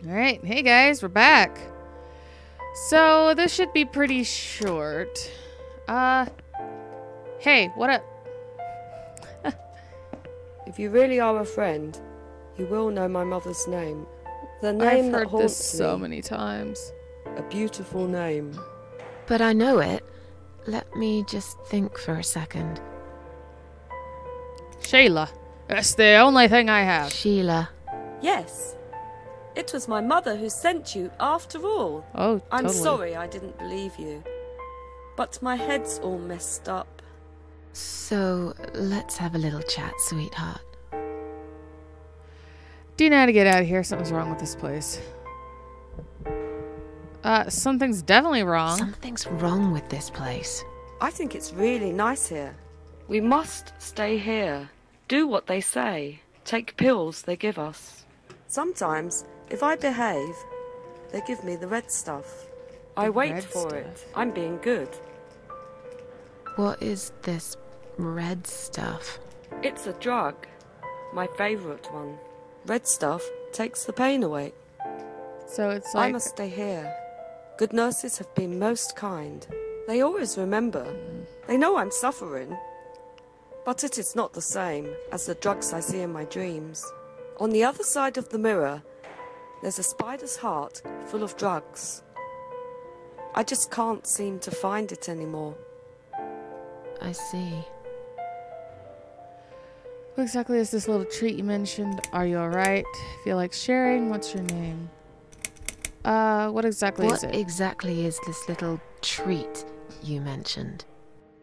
Alright, hey guys, we're back. So, this should be pretty short. Hey, what up? If you really are a friend, you will know my mother's name. The name I've that heard haunts this so me. many times. A beautiful name. But I know it. Let me just think for a second. Shayla. That's the only thing I have. Sheila. Yes. It was my mother who sent you after all. Oh, I'm totally. sorry I didn't believe you. But my head's all messed up. So, let's have a little chat, sweetheart. Do you know how to get out of here? Something's wrong with this place. Something's definitely wrong. Something's wrong with this place. I think it's really nice here. We must stay here. Do what they say. Take pills they give us. Sometimes, if I behave, they give me the red stuff. I wait red for stuff. it. I'm being good. What is this red stuff? It's a drug. My favourite one. Red stuff takes the pain away. So it's I like... must stay here. Good nurses have been most kind. They always remember. They know I'm suffering. But it is not the same as the drugs I see in my dreams. On the other side of the mirror, there's a spider's heart full of drugs. I just can't seem to find it anymore. I see. What exactly is this little treat you mentioned? Are you alright? Feel like sharing? What's your name? What exactly is What it? exactly is this little treat you mentioned?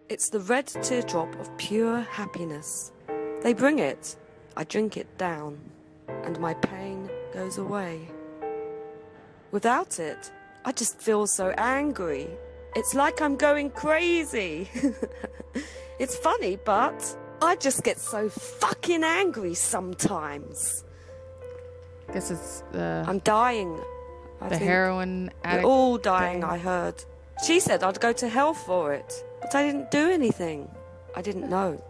It's the red teardrop of pure happiness. They bring it, I drink it down, and my pain goes away. Without it, I just feel so angry. It's like I'm going crazy. It's funny, but I just get so fucking angry sometimes. Guess it's I'm dying. I the think. heroin We're addict. all dying, thing. I heard. She said I'd go to hell for it, but I didn't do anything. I didn't know.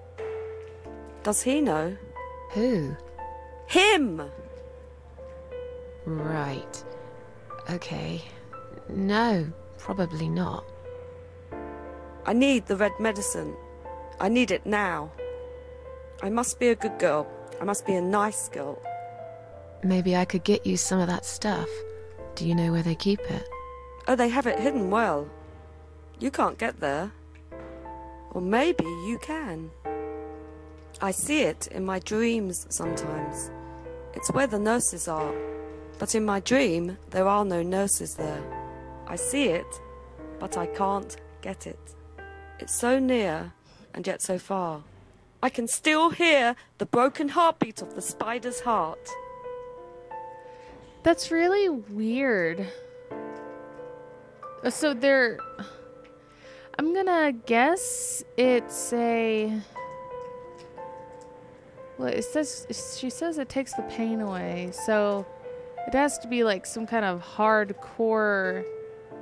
Does he know? Who? Him! Right. Okay. No, probably not. I need the red medicine. I need it now. I must be a good girl. I must be a nice girl. Maybe I could get you some of that stuff. Do you know where they keep it? Oh, they have it hidden well. You can't get there. Or maybe you can. I see it in my dreams sometimes. It's where the nurses are. But in my dream, there are no nurses there. I see it, but I can't get it. It's so near, and yet so far. I can still hear the broken heartbeat of the spider's heart. That's really weird. So they're... I'm gonna guess it's a... Well, it says... She says it takes the pain away, so... It has to be like some kind of hardcore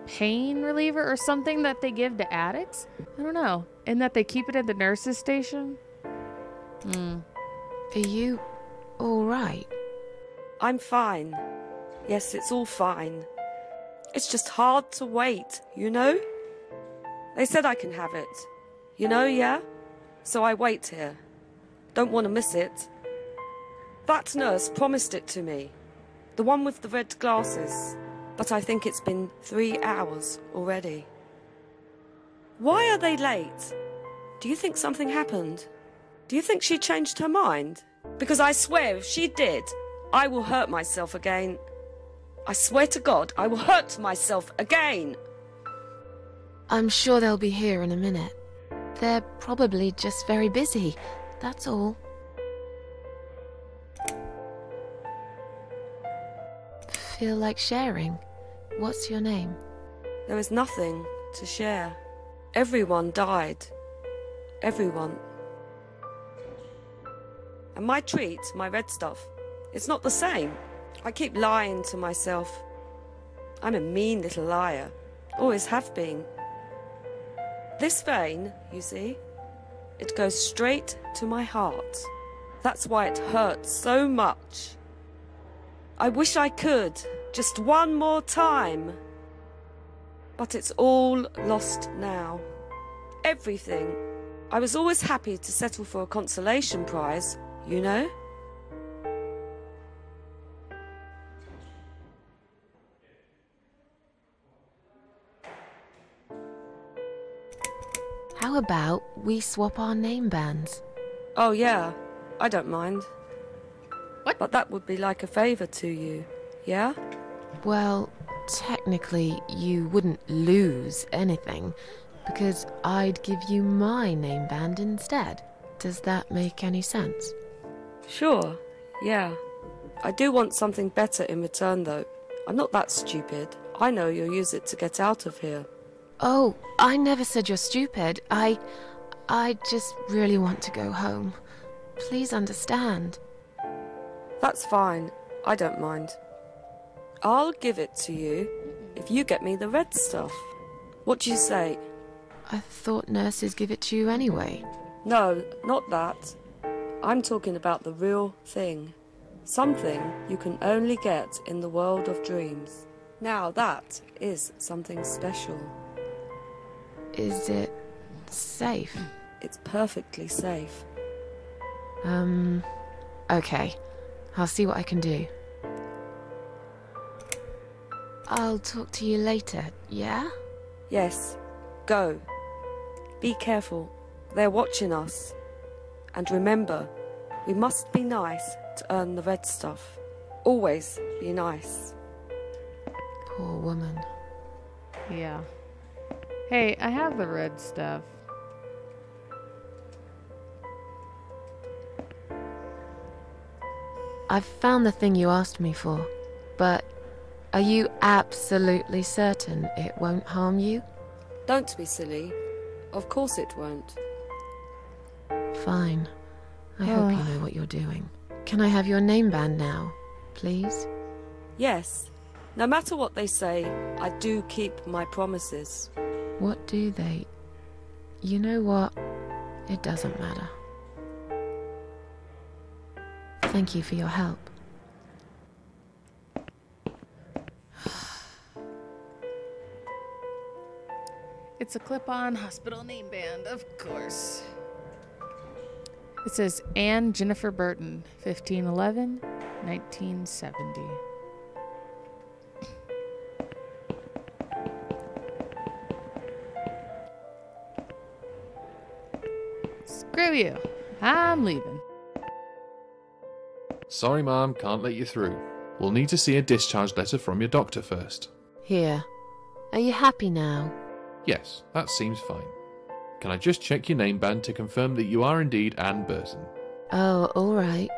pain reliever or something that they give to addicts? I don't know. And that they keep it at the nurse's station? Are you alright? I'm fine. Yes, it's all fine. It's just hard to wait, you know? They said I can have it. You know, yeah? So I wait here. Don't want to miss it. That nurse promised it to me. The one with the red glasses. But I think it's been 3 hours already. Why are they late? Do you think something happened? Do you think she changed her mind? Because I swear if she did, I will hurt myself again. I swear to God, I will hurt myself again. I'm sure they'll be here in a minute. They're probably just very busy, that's all. Feel like sharing? What's your name? There is nothing to share. Everyone died. Everyone. And my treat, my red stuff, it's not the same. I keep lying to myself. I'm a mean little liar. Always have been. This vein, you see, it goes straight to my heart. That's why it hurts so much. I wish I could. Just one more time. But it's all lost now. Everything. I was always happy to settle for a consolation prize, you know? How about we swap our name bands? Oh yeah, I don't mind. What? But that would be like a favour to you, yeah? Well, technically, you wouldn't lose anything, because I'd give you my name band instead. Does that make any sense? Sure, yeah. I do want something better in return though. I'm not that stupid. I know you'll use it to get out of here. Oh, I never said you're stupid. I just really want to go home. Please understand. That's fine. I don't mind. I'll give it to you if you get me the red stuff. What do you say? I thought nurses give it to you anyway. No, not that. I'm talking about the real thing. Something you can only get in the world of dreams. Now that is something special. Is it safe? It's perfectly safe. Okay. I'll see what I can do. I'll talk to you later, yeah? Yes, go. Be careful. They're watching us. And remember, we must be nice to earn the red stuff. Always be nice. Poor woman. Yeah. Hey, I have the red stuff. I've found the thing you asked me for, but are you absolutely certain it won't harm you? Don't be silly. Of course it won't. Fine. I hope you know what you're doing. Can I have your name band now, please? Yes. No matter what they say, I do keep my promises. What do they... You know what? It doesn't matter. Thank you for your help. It's a clip-on hospital name band, of course. It says Anne Jennifer Burton, 1511, 1970. Screw you. I'm leaving. Sorry, Mom, can't let you through. We'll need to see a discharge letter from your doctor first. Here. Are you happy now? Yes, that seems fine. Can I just check your name band to confirm that you are indeed Anne Burton? Oh, all right.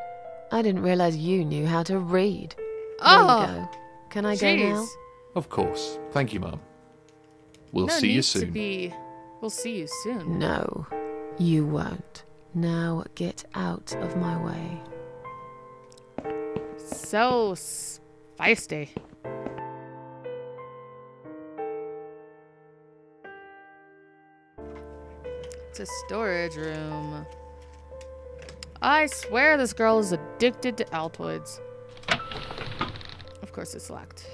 I didn't realize you knew how to read. Oh, there you go. Can I go now? jeez. Of course. Thank you, Mom. We'll No see you needs to soon. We'll see you soon. No, you won't. Now get out of my way. So feisty. It's a storage room. I swear this girl is addicted to Altoids. Of course it's locked.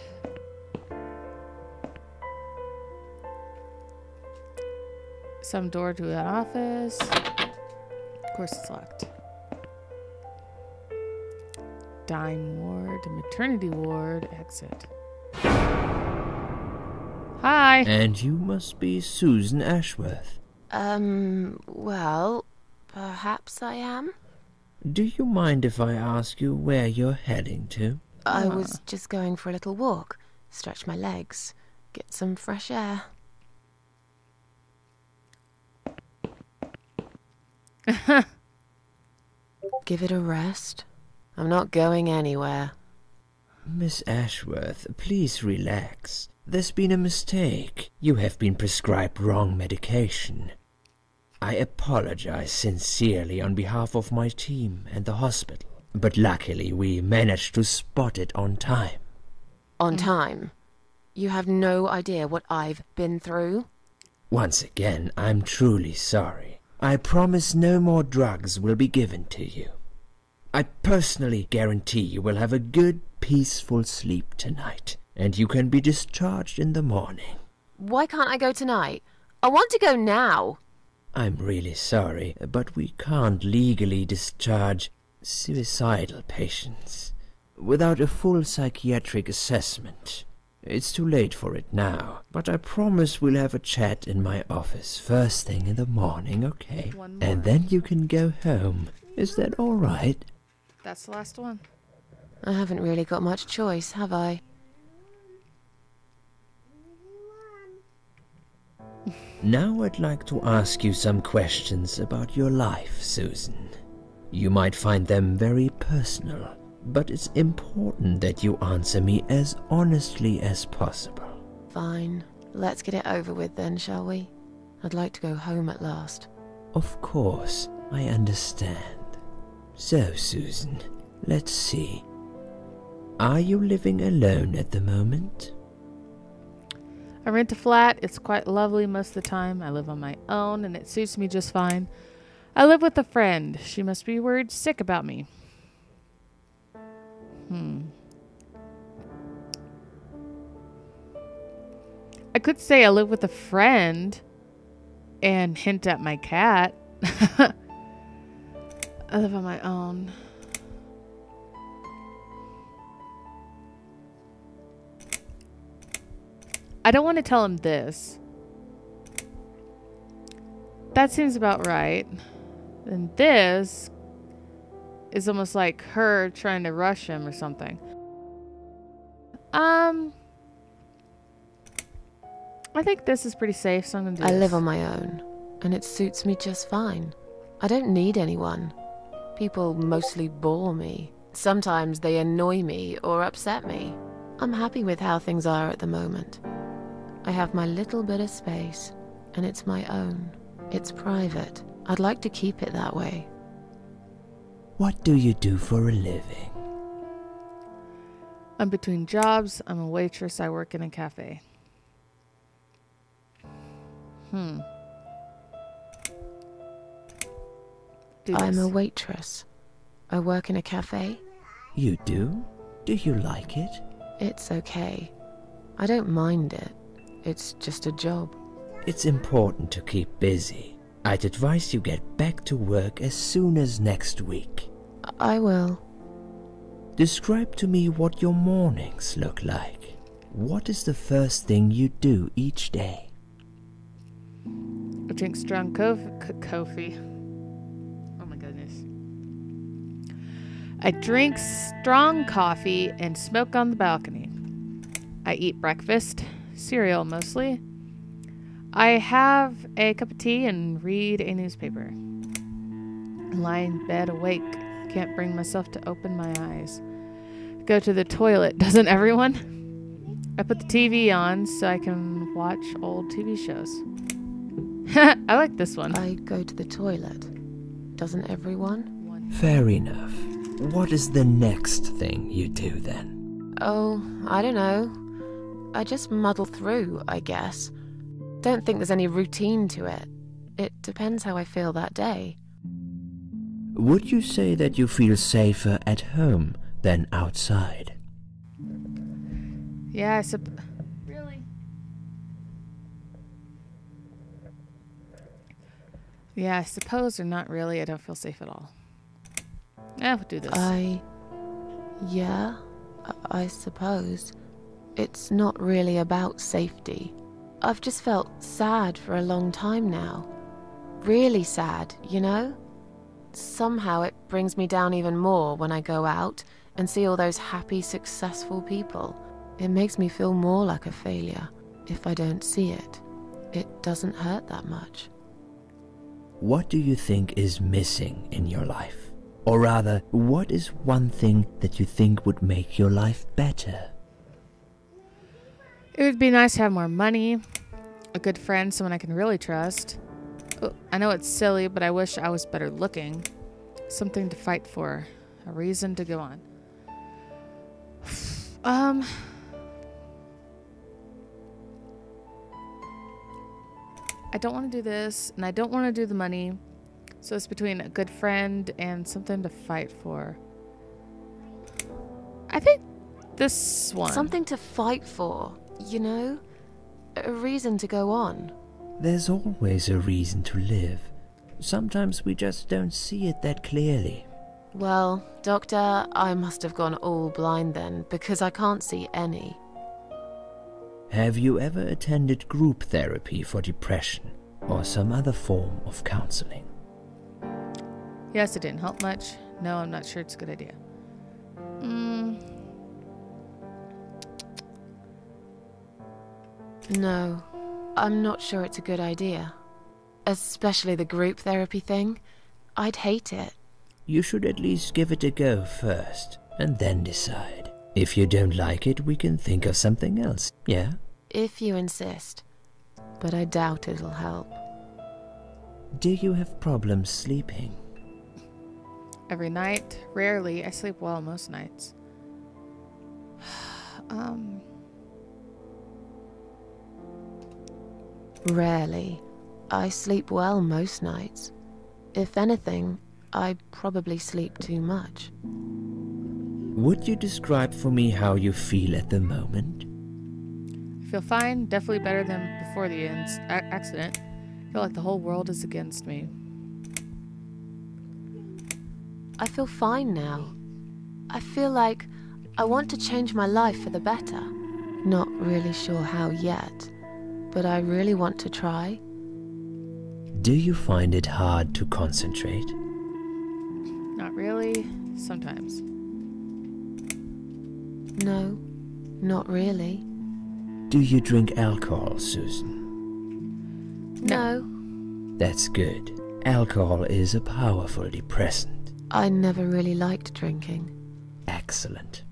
Some door to an office. Of course it's locked. Dime ward, maternity ward, exit. Hi. And you must be Susan Ashworth. Well, perhaps I am. Do you mind if I ask you where you're heading to? I was just going for a little walk, stretch my legs, get some fresh air. Give it a rest. I'm not going anywhere. Miss Ashworth, please relax. There's been a mistake. You have been prescribed wrong medication. I apologize sincerely on behalf of my team and the hospital, but luckily we managed to spot it on time. On time? You have no idea what I've been through? Once again, I'm truly sorry. I promise no more drugs will be given to you. I personally guarantee you will have a good, peaceful sleep tonight. and you can be discharged in the morning. Why can't I go tonight? I want to go now. I'm really sorry, but we can't legally discharge suicidal patients without a full psychiatric assessment. It's too late for it now, but I promise we'll have a chat in my office first thing in the morning, okay? One more. And then you can go home. Is that all right? That's the last one. I haven't really got much choice, have I? Now I'd like to ask you some questions about your life, Susan. You might find them very personal, but it's important that you answer me as honestly as possible. Fine. Let's get it over with then, shall we? I'd like to go home at last. Of course, I understand. So, Susan, let's see. Are you living alone at the moment? I rent a flat. It's quite lovely most of the time. I live on my own, and it suits me just fine. I live with a friend. She must be worried sick about me. I could say I live with a friend and hint at my cat. I live on my own. I don't want to tell him this. That seems about right. And this is almost like her trying to rush him or something. I think this is pretty safe, so I'm gonna do I this. live on my own, and it suits me just fine. I don't need anyone. People mostly bore me. Sometimes they annoy me or upset me. I'm happy with how things are at the moment. I have my little bit of space, and it's my own. It's private. I'd like to keep it that way. What do you do for a living? I'm between jobs. I'm a waitress. I work in a cafe. Do I'm this. a waitress. I work in a cafe. You do? Do you like it? It's okay. I don't mind it. It's just a job. It's important to keep busy. I'd advise you get back to work as soon as next week. I will. Describe to me what your mornings look like. What is the first thing you do each day? I drink strong coffee. Oh my goodness. I drink strong coffee and smoke on the balcony. I eat breakfast, cereal mostly. I have a cup of tea and read a newspaper. I lie in bed awake. Can't bring myself to open my eyes. Go to the toilet. Doesn't everyone? I put the TV on so I can watch old TV shows. I like this one. I go to the toilet. Doesn't everyone? Fair enough. What is the next thing you do then? Oh, I don't know. I just muddle through, I guess. Don't think there's any routine to it. It depends how I feel that day. Would you say that you feel safer at home than outside? Yeah, really? Yeah, I suppose or not really. I don't feel safe at all. We'll do this. Yeah, I suppose. It's not really about safety. I've just felt sad for a long time now. Really sad, you know? Somehow it brings me down even more when I go out and see all those happy, successful people. It makes me feel more like a failure. If I don't see it, it doesn't hurt that much. What do you think is missing in your life? Or rather, what is one thing that you think would make your life better? It would be nice to have more money, a good friend, someone I can really trust. Oh, I know it's silly, but I wish I was better looking. Something to fight for, a reason to go on. I don't want to do this, and I don't want to do the money. So it's between a good friend and something to fight for. I think This one. Something to fight for, you know? A reason to go on. There's always a reason to live. Sometimes we just don't see it that clearly. Well, Doctor, I must have gone all blind then, because I can't see any. Have you ever attended group therapy for depression or some other form of counseling? Yes, it didn't help much. No, I'm not sure it's a good idea. No, I'm not sure it's a good idea. Especially the group therapy thing. I'd hate it. You should at least give it a go first, and then decide. If you don't like it, we can think of something else, yeah? If you insist. But I doubt it'll help. Do you have problems sleeping? Every night. Rarely. I sleep well most nights. Rarely. I sleep well most nights. If anything, I probably sleep too much. Would you describe for me how you feel at the moment? I feel fine. Definitely better than before the accident. I feel like the whole world is against me. I feel fine now. I feel like I want to change my life for the better. Not really sure how yet, but I really want to try. Do you find it hard to concentrate? Not really. Sometimes. No, not really. Do you drink alcohol, Susan? No. That's good. Alcohol is a powerful depressant. I never really liked drinking. Excellent.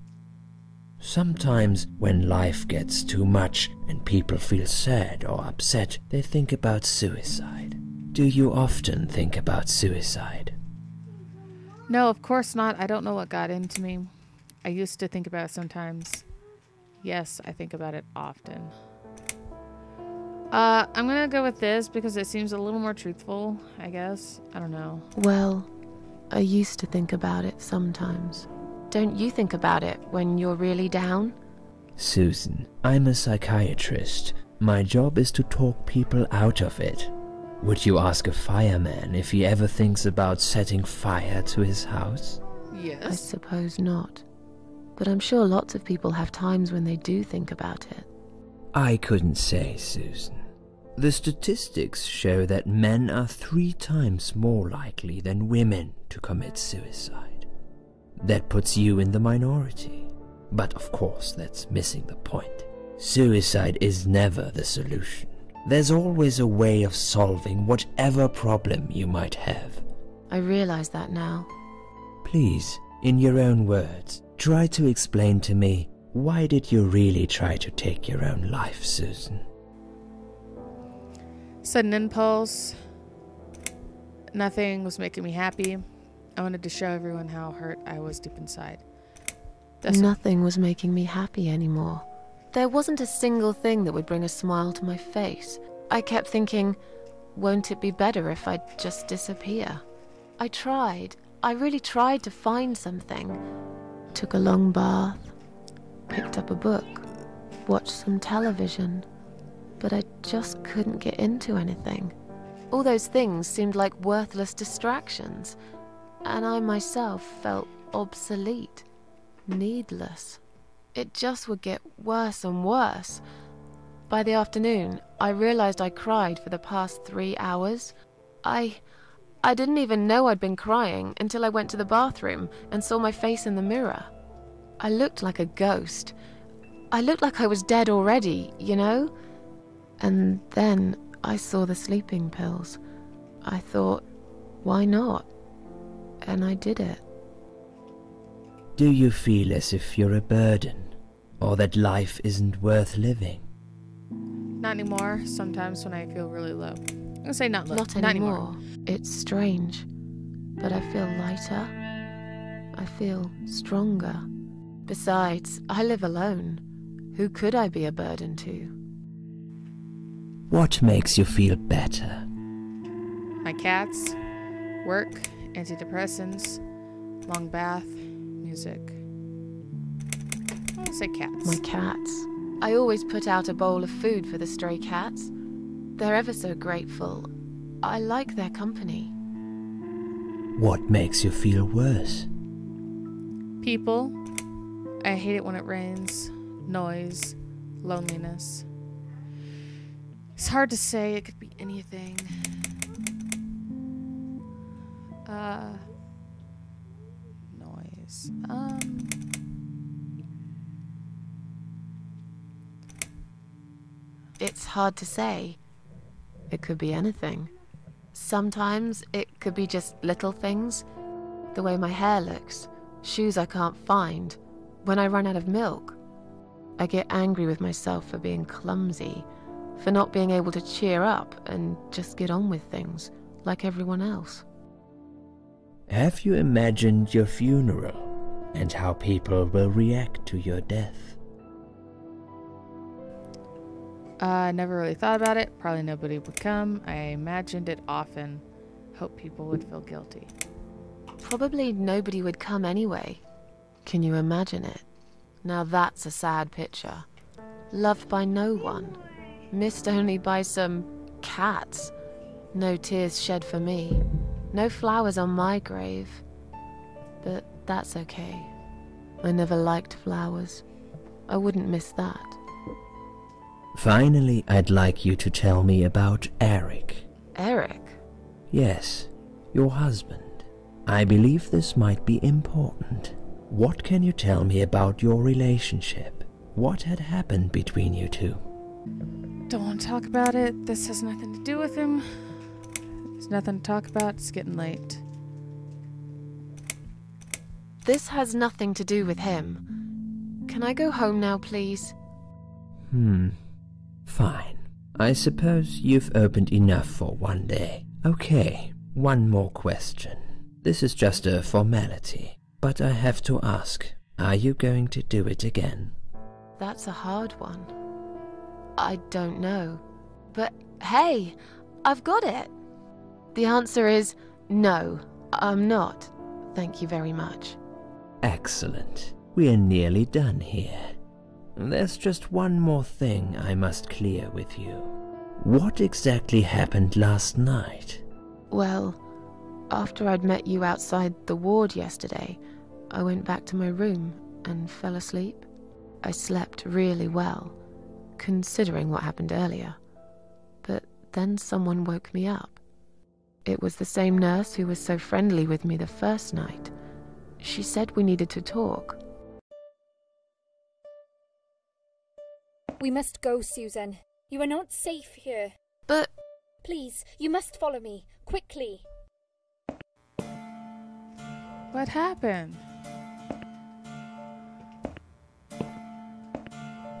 Sometimes when life gets too much and people feel sad or upset, they think about suicide. Do you often think about suicide? No, of course not. I don't know what got into me. I used to think about it sometimes. Yes, I think about it often. I'm gonna go with this because it seems a little more truthful, I guess. I don't know. Well, I used to think about it sometimes. Don't you think about it when you're really down? Susan, I'm a psychiatrist. My job is to talk people out of it. Would you ask a fireman if he ever thinks about setting fire to his house? I Yes. suppose not. But I'm sure lots of people have times when they do think about it. I couldn't say, Susan. The statistics show that men are 3 times more likely than women to commit suicide. That puts you in the minority. But of course, that's missing the point. Suicide is never the solution. There's always a way of solving whatever problem you might have. I realize that now. Please, in your own words, try to explain to me, why did you really try to take your own life, Susan? Sudden impulse. Nothing was making me happy. I wanted to show everyone how hurt I was deep inside. Nothing was making me happy anymore. There wasn't a single thing that would bring a smile to my face. I kept thinking, won't it be better if I just disappear? I tried. I really tried to find something. Took a long bath, picked up a book, watched some television, but I just couldn't get into anything. All those things seemed like worthless distractions, and I myself felt obsolete, needless. It just would get worse and worse. By the afternoon, I realized I cried for the past 3 hours. I didn't even know I'd been crying until I went to the bathroom and saw my face in the mirror. I looked like a ghost. I looked like I was dead already, you know? And then I saw the sleeping pills. I thought, why not? And I did it. Do you feel as if you're a burden, or that life isn't worth living? Not anymore. Sometimes when I feel really low. I'm gonna say not low. Not anymore. It's strange, but I feel lighter. I feel stronger. Besides, I live alone. Who could I be a burden to? What makes you feel better? My cats, work, antidepressants, long bath, music. I'll say cats. My cats. I always put out a bowl of food for the stray cats. They're ever so grateful. I like their company. What makes you feel worse? People. I hate it when it rains. Noise. Loneliness. It's hard to say. It could be anything. Noise. It's hard to say. It could be anything. Sometimes it could be just little things. The way my hair looks, shoes I can't find, when I run out of milk. I get angry with myself for being clumsy, for not being able to cheer up and just get on with things, like everyone else. Have you imagined your funeral and how people will react to your death? I never really thought about it. Probably nobody would come. I imagined it often. Hope people would feel guilty. Probably nobody would come anyway. Can you imagine it? Now that's a sad picture. Loved by no one. Missed only by some cats. No tears shed for me. No flowers on my grave. But that's okay. I never liked flowers. I wouldn't miss that. Finally, I'd like you to tell me about Eric. Eric? Yes, your husband. I believe this might be important. What can you tell me about your relationship? What had happened between you two? Don't want to talk about it. This has nothing to do with him. There's nothing to talk about. It's getting late. This has nothing to do with him. Can I go home now, please? Fine. I suppose you've opened enough for one day. Okay, one more question. This is just a formality, but I have to ask, are you going to do it again? That's a hard one. I don't know. But hey, I've got it. The answer is no, I'm not. Thank you very much. Excellent. We're nearly done here. There's just one more thing I must clear with you. What exactly happened last night? Well, after I'd met you outside the ward yesterday, I went back to my room and fell asleep. I slept really well, considering what happened earlier. But then someone woke me up. It was the same nurse who was so friendly with me the first night. She said we needed to talk. We must go, Susan. You are not safe here. But... Please, you must follow me. Quickly. What happened?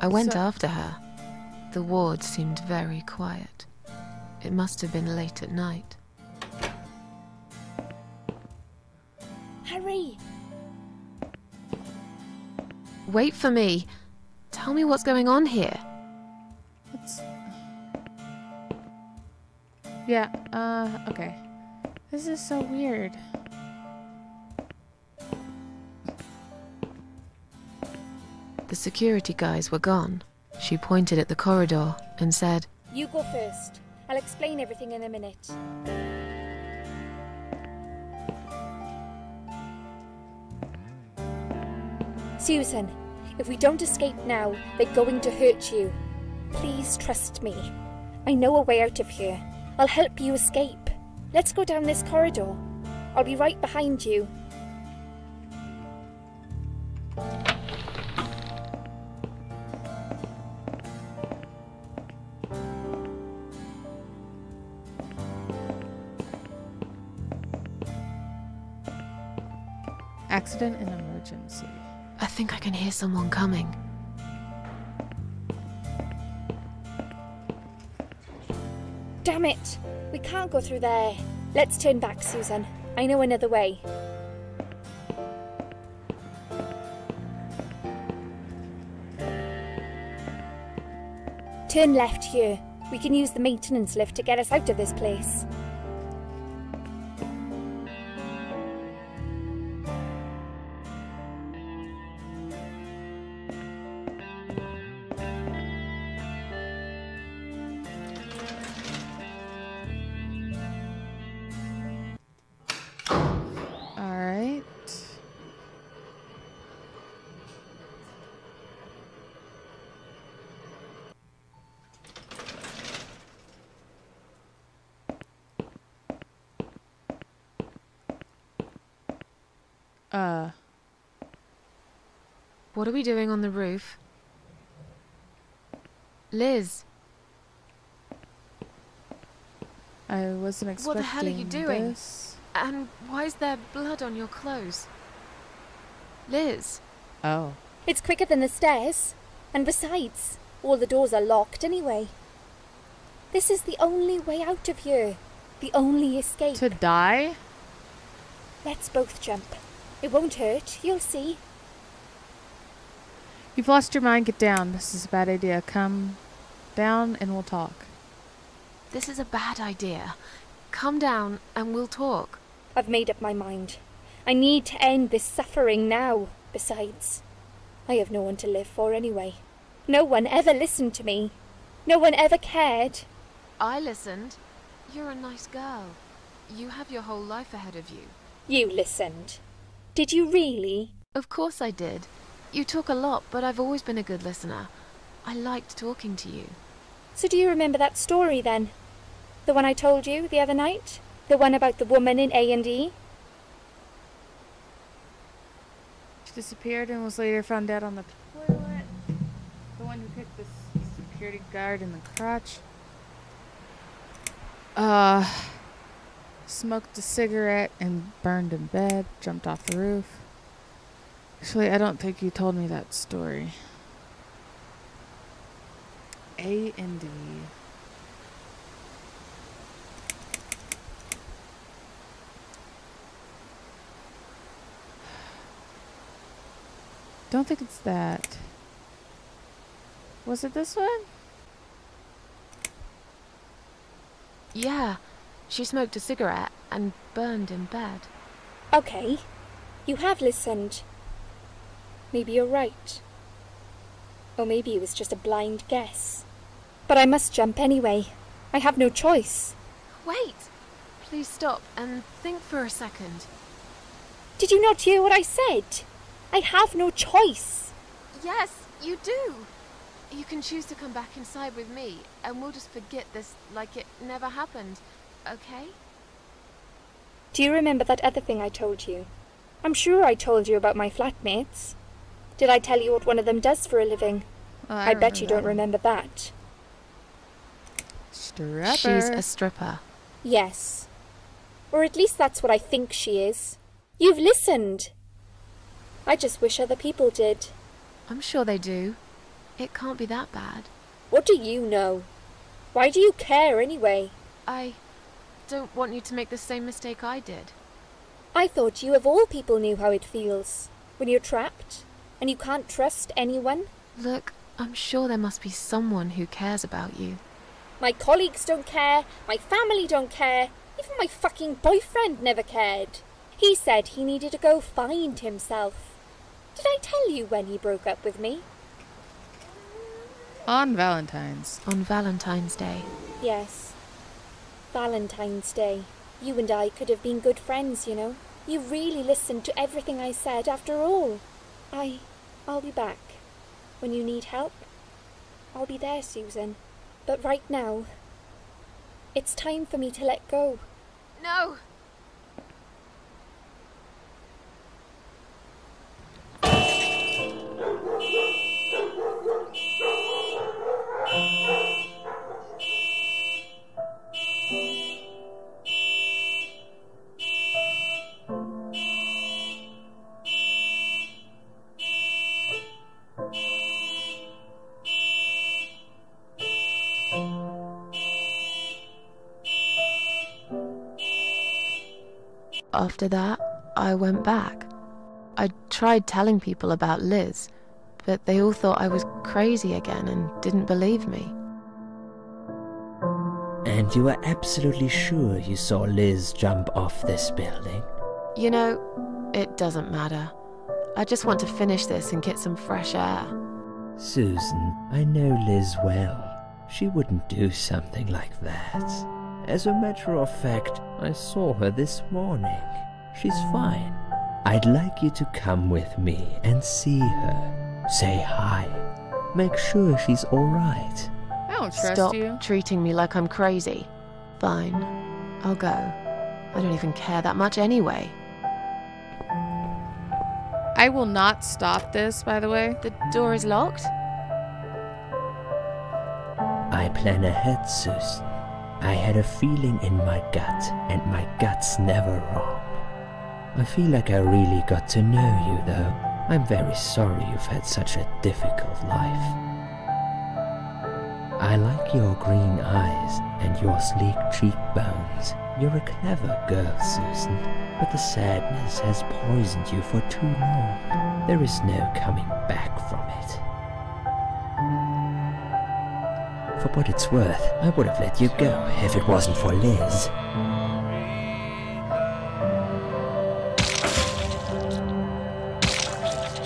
I went after her. The ward seemed very quiet. It must have been late at night. Hurry! Wait for me. Tell me what's going on here. Okay. This is so weird. The security guys were gone. She pointed at the corridor and said, You go first. I'll explain everything in a minute. Susan, if we don't escape now, they're going to hurt you. Please trust me. I know a way out of here. I'll help you escape. Let's go down this corridor. I'll be right behind you. Accident and emergency. I think I can hear someone coming. Damn it! We can't go through there. Let's turn back, Susan. I know another way. Turn left here. We can use the maintenance lift to get us out of this place. What are we doing on the roof? Liz, I wasn't expecting what the hell are you doing? this. And why is there blood on your clothes? Liz, Oh. It's quicker than the stairs. And besides, all the doors are locked anyway. This is the only way out of here. The only escape. To die? Let's both jump. It won't hurt, you'll see. You've lost your mind. Get down. This is a bad idea. Come down and we'll talk. this is a bad idea. Come down and we'll talk. I've made up my mind. I need to end this suffering now. Besides, I have no one to live for anyway. No one ever listened to me. No one ever cared. I listened. You're a nice girl. You have your whole life ahead of you. You listened. Did you really? Of course I did. You talk a lot, but I've always been a good listener. I liked talking to you. So do you remember that story then? The one I told you the other night? The one about the woman in A&E? She disappeared and was later found dead on the toilet. The one who kicked the security guard in the crotch. Smoked a cigarette and burned in bed. Jumped off the roof. Actually, I don't think you told me that story. A&D. Don't think it's that. Was it this one? Yeah, she smoked a cigarette and burned in bed. Okay. You have listened. Maybe you're right. Or maybe it was just a blind guess. But I must jump anyway. I have no choice. Wait! Please stop and think for a second. Did you not hear what I said? I have no choice. Yes, you do! You can choose to come back inside with me, and we'll just forget this like it never happened, okay? Do you remember that other thing I told you? I'm sure I told you about my flatmates. Did I tell you what one of them does for a living? I bet you don't remember that. Stripper. She's a stripper. Yes. Or at least that's what I think she is. You've listened. I just wish other people did. I'm sure they do. It can't be that bad. What do you know? Why do you care anyway? I don't want you to make the same mistake I did. I thought you of all people knew how it feels. When you're trapped, and you can't trust anyone. Look, I'm sure there must be someone who cares about you. My colleagues don't care, my family don't care, even my fucking boyfriend never cared. He said he needed to go find himself. Did I tell you when he broke up with me? On Valentine's. On Valentine's Day. Yes. Valentine's Day. You and I could have been good friends, you know. You really listened to everything I said after all. I'll be back. When you need help, I'll be there, Susan. But right now, it's time for me to let go. No! After that, I went back. I tried telling people about Liz, but they all thought I was crazy again and didn't believe me. And you are absolutely sure you saw Liz jump off this building? You know, it doesn't matter. I just want to finish this and get some fresh air. Susan, I know Liz well. She wouldn't do something like that. As a matter of fact, I saw her this morning. She's fine. I'd like you to come with me and see her. Say hi. Make sure she's all right. I don't trust Stop you. treating me like I'm crazy. Fine, I'll go. I don't even care that much anyway. I will not stop this, by the way. The door is locked? I plan ahead, Susan. I had a feeling in my gut, and my gut's never wrong. I feel like I really got to know you, though. I'm very sorry you've had such a difficult life. I like your green eyes and your sleek cheekbones. You're a clever girl, Susan, but the sadness has poisoned you for too long. There is no coming back from it. For what it's worth, I would have let you go if it wasn't for Liz.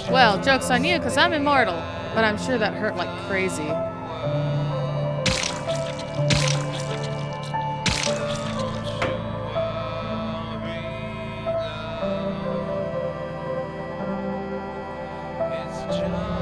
Well, joke's on you, because I'm immortal. But I'm sure that hurt like crazy. It's just